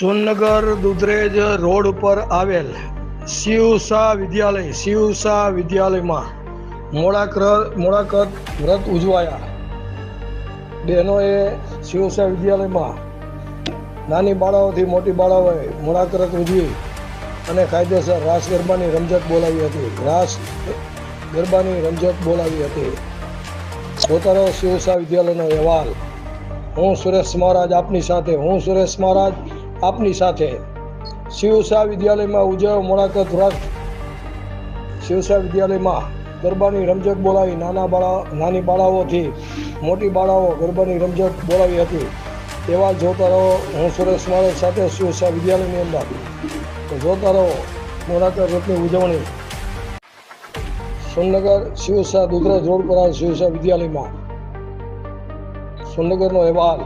સોનનગર Dudhrej road ઉપર આવેલ શિવસા વિદ્યાલયમાં મોળાકત વ્રત ઉજવાયા. બહેનોએ શિવસા વિદ્યાલયમાં નાની બાળાઓથી મોટી બાળાઓએ મોળાકત ઉજવી અને કાયદેસર રાસ ગરબાની રમઝટ બોલાવી હતી. જોતા રહો શિવસા વિદ્યાલયનો અહેવાલ. હું સુરેશ મહારાજ આપની સાથે. શિવસા વિદ્યાલયમાં ઉજવાયો મોળાકત વ્રત. શિવસા વિદ્યાલયમાં ગરબાની રમઝટ બોલાવી નાની બાળાઓથી મોટી બાળાઓ ગરબાની રમઝટ બોલાવી હતી. અહેવાલ જોતા રહો. હું સુરેશ મહારાજ સાથે શિવસા વિદ્યાલયની અંદર. તો જોતા રહો મોળાકત વ્રતની ઉજવણી. સોનનગર શિવસા દુધરેજ રોડ પર શિવસા વિદ્યાલયમાં સોનનગરનો અહેવાલ.